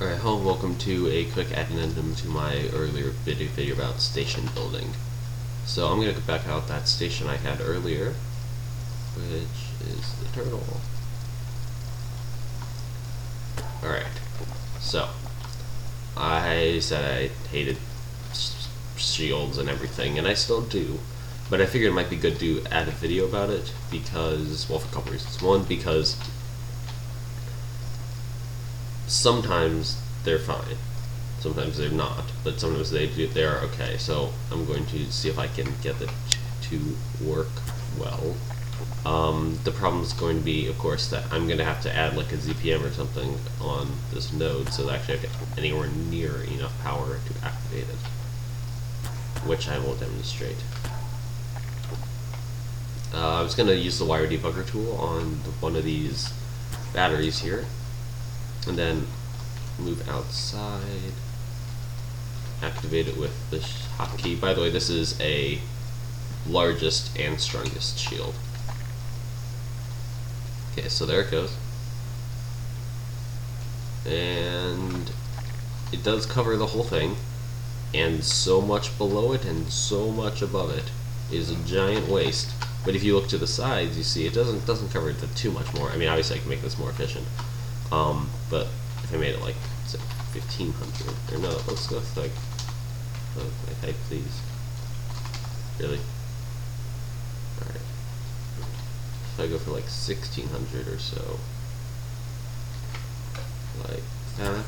Alright, hello and welcome to a quick addendum to my earlier video about station building. So I'm going to go back out that station I had earlier, which is the turtle. Alright, so I said I hated shields and everything, and I still do, but I figured it might be good to add a video about it because, well, for a couple reasons. One, because sometimes they're fine, sometimes they're not, but sometimes they are okay. So I'm going to see if I can get it to work well. The problem is going to be, of course, that I'm going to have to add like a ZPM or something on this node so that I actually get anywhere near enough power to activate it, which I will demonstrate. I was going to use the wire debugger tool on one of these batteries here, and then move outside, activate it with the hotkey. By the way, this is a largest and strongest shield. Okay, so there it goes. And it does cover the whole thing, and so much below it and so much above it is a giant waste. But if you look to the sides, you see it doesn't cover it too much more. I mean, obviously I can make this more efficient. But if I made it like, say, 1500, or no, let's go with like, my type, please. Really? Alright. If I go for like 1600 or so, like that,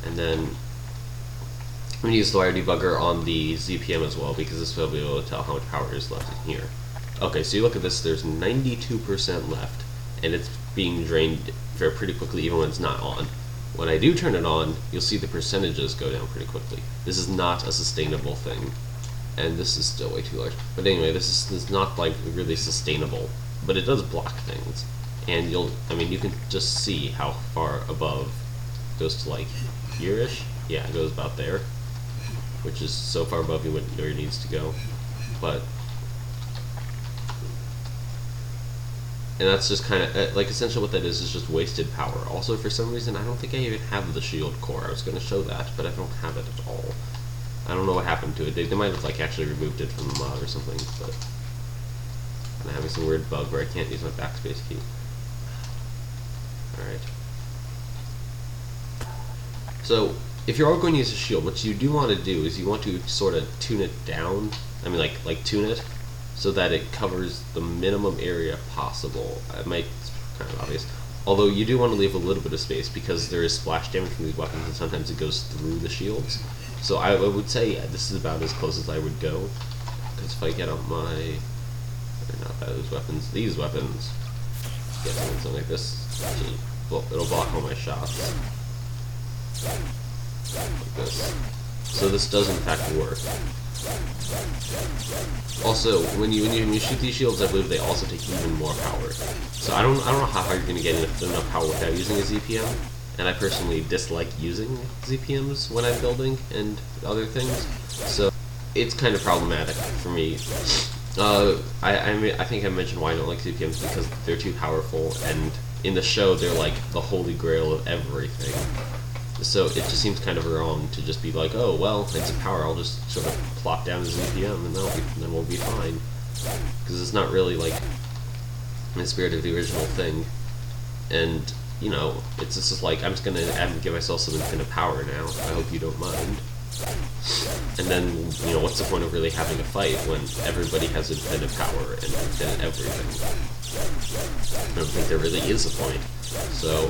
and then I'm going to use the wire debugger on the ZPM as well, because this will be able to tell how much power is left in here. Okay, so you look at this, there's 92% left, and it's being drained pretty quickly even when it's not on. When I do turn it on, you'll see the percentages go down pretty quickly. This is not a sustainable thing, and this is still way too large. But anyway, this is not like really sustainable, but it does block things, and you can just see how far above it goes to, like here-ish. Yeah, it goes about there, which is so far above where it needs to go. But and that's just kind of, like, essentially what that is just wasted power. Also, for some reason, I don't think I even have the shield core. I was going to show that, but I don't have it at all. I don't know what happened to it. They might have, like, actually removed it from the mod or something, but I'm having some weird bug where I can't use my backspace key. Alright. So, if you're all going to use a shield, what you do want to do is you want to sort of tune it down. I mean, like tune it, so that it covers the minimum area possible. It might be kind of obvious, although you do want to leave a little bit of space because there is splash damage from these weapons and sometimes it goes through the shields. So I would say this is about as close as I would go, because if I get up my, not those weapons, these weapons, get something like this, it'll block all my shots. Like this. So this does in fact work. Also, when you shoot these shields, I believe they also take even more power. So I don't know how hard you're going to get enough power without using a ZPM, and I personally dislike using ZPMs when I'm building and other things, so it's kind of problematic for me. I think I mentioned why I don't like ZPMs, because they're too powerful, and in the show they're like the holy grail of everything. So it just seems kind of wrong to just be like, oh, well, it's a power, I'll just sort of plop down the ZPM and then we'll be fine. Because it's not really, like, in the spirit of the original thing. And, you know, it's just like, I'm just going to give myself some infinite power now. I hope you don't mind. And then, you know, what's the point of really having a fight when everybody has infinite power and infinite everything? I don't think there really is a point. So,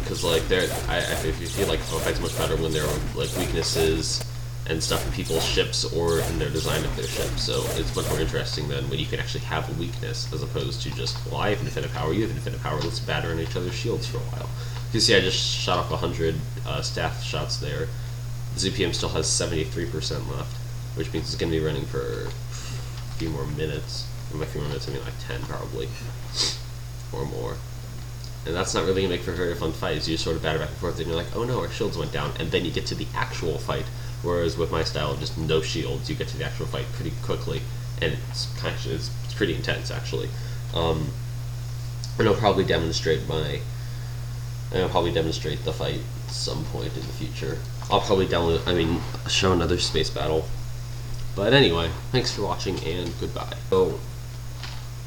because like I feel like fight's much better when there are like weaknesses and stuff in people's ships or in their design of their ships. So it's much more interesting than when you can actually have a weakness, as opposed to just, well, I have infinite power, you have infinite power, let's batter on each other's shields for a while. You see, I just shot off 100 staff shots there. The ZPM still has 73% left, which means it's going to be running for a few more minutes. And by a few more minutes, I mean like 10 probably, or more. And that's not really going to make for a very fun fight. You just sort of batter back and forth, and you're like, oh no, our shields went down, and then you get to the actual fight. Whereas with my style of just no shields, you get to the actual fight pretty quickly, and it's pretty intense actually. And I'll probably demonstrate my and I'll probably demonstrate the fight at some point in the future. I'll probably show another space battle. But anyway, thanks for watching and goodbye. So